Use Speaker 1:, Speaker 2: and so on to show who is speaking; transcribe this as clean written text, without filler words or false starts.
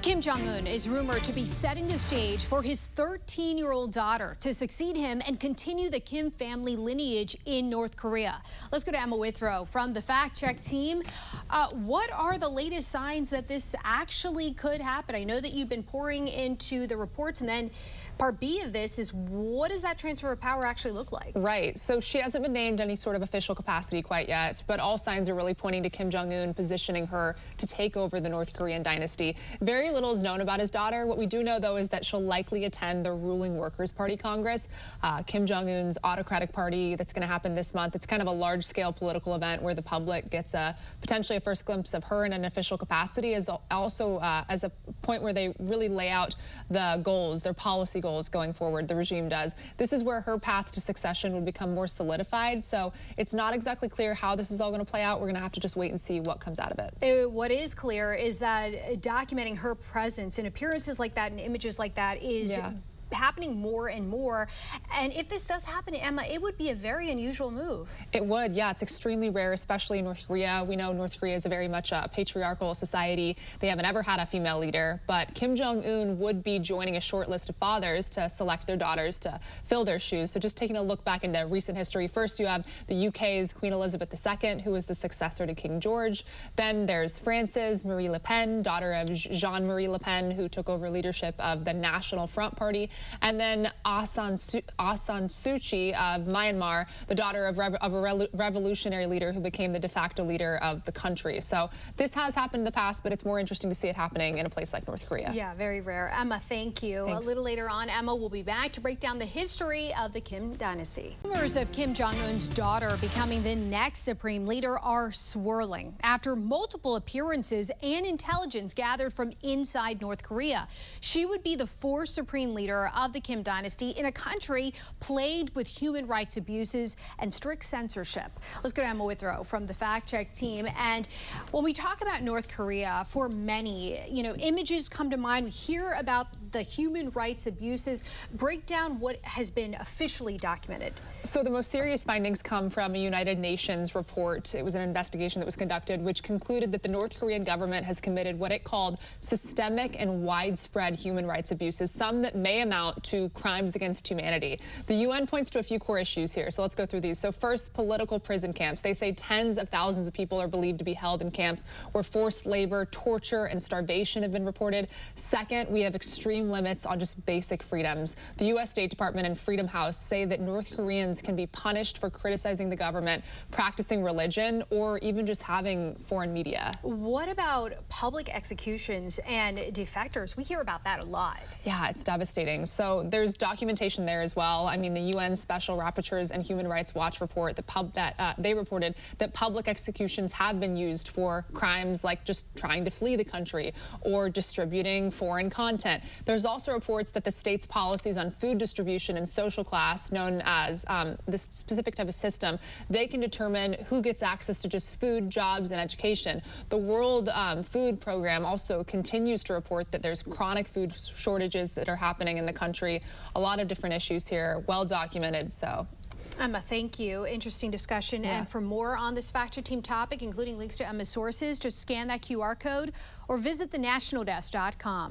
Speaker 1: Kim Jong Un is rumored to be setting the stage for his 13-year-old daughter to succeed him and continue the Kim family lineage in North Korea. Let's go to Emma Withrow from the Fact Check team. What are the latest signs that this actually could happen? I know that you've been pouring into the reports, and then part B of this is, what does that transfer of power actually look like? Right.
Speaker 2: So she hasn't been named any sort of official capacity quite yet, but all signs are really pointing to Kim Jong Un positioning her to take over the North Korean dynasty. Very little is known about his daughter. What we do know, though, is that she'll likely attend the ruling Workers' Party Congress, Kim Jong Un's autocratic party that's going to happen this month. It's kind of a large-scale political event where the public gets potentially a first glimpse of her in an official capacity, as also as a point where they really lay out the goals, their policy goals going forward. The regime does. This is where her path to succession would become more solidified. So it's not exactly clear how this is all going to play out. We're going to have to just wait and see what comes out of it.
Speaker 1: What is clear is that documenting her presence and appearances like that and images like that is happening more and more. And if this does happen, Emma, it would be a very unusual move.
Speaker 2: It would, yeah. It's extremely rare, especially in North Korea. We know North Korea is a very much a patriarchal society. They haven't ever had a female leader, but Kim Jong Un would be joining a short list of fathers to select their daughters to fill their shoes. So just taking a look back into recent history, first you have the UK's Queen Elizabeth II, who is the successor to King George. Then there's France's Marie Le Pen, daughter of Jean-Marie Le Pen, who took over leadership of the National Front Party. And then Aung San Suu Kyi of Myanmar, the daughter of a revolutionary leader who became the de facto leader of the country. So this has happened in the past, but it's more interesting to see it happening in a place like North Korea.
Speaker 1: Yeah, very rare. Emma, thank you.
Speaker 2: Thanks.
Speaker 1: A little later on, Emma will be back to break down the history of the Kim dynasty. Rumors of Kim Jong Un's daughter becoming the next supreme leader are swirling after multiple appearances and intelligence gathered from inside North Korea. She would be the fourth supreme leader of the Kim dynasty in a country plagued with human rights abuses and strict censorship. Let's go to Emma Withrow from the Fact Check team. And when we talk about North Korea, for many, images come to mind. We hear about the human rights abuses. Break down what has been officially documented.
Speaker 2: So the most serious findings come from a United Nations report. It was an investigation that was conducted, which concluded that the North Korean government has committed what it called systemic and widespread human rights abuses, some that may amount to crimes against humanity. The UN points to a few core issues here, so let's go through these. So first, political prison camps. They say tens of thousands of people are believed to be held in camps where forced labor, torture, and starvation have been reported. Second, we have extreme limits on just basic freedoms. The U.S. State Department and Freedom House say that North Koreans can be punished for criticizing the government, practicing religion, or even just having foreign media.
Speaker 1: What about public executions and defectors? We hear about that a lot.
Speaker 2: Yeah, it's devastating. So there's documentation there as well. I mean, the UN Special Rapporteurs and Human Rights Watch report they reported that public executions have been used for crimes like just trying to flee the country or distributing foreign content. There's also reports that the state's policies on food distribution and social class, known as this specific type of system, they can determine who gets access to just food, jobs, and education. The World Food Program also continues to report that there's chronic food shortages that are happening in the country. A lot of different issues here, well documented. So
Speaker 1: Emma, thank you. Interesting discussion.
Speaker 2: Yeah.
Speaker 1: And for more on this Fact Check team topic, including links to Emma's sources, just scan that QR code or visit thenationaldesk.com.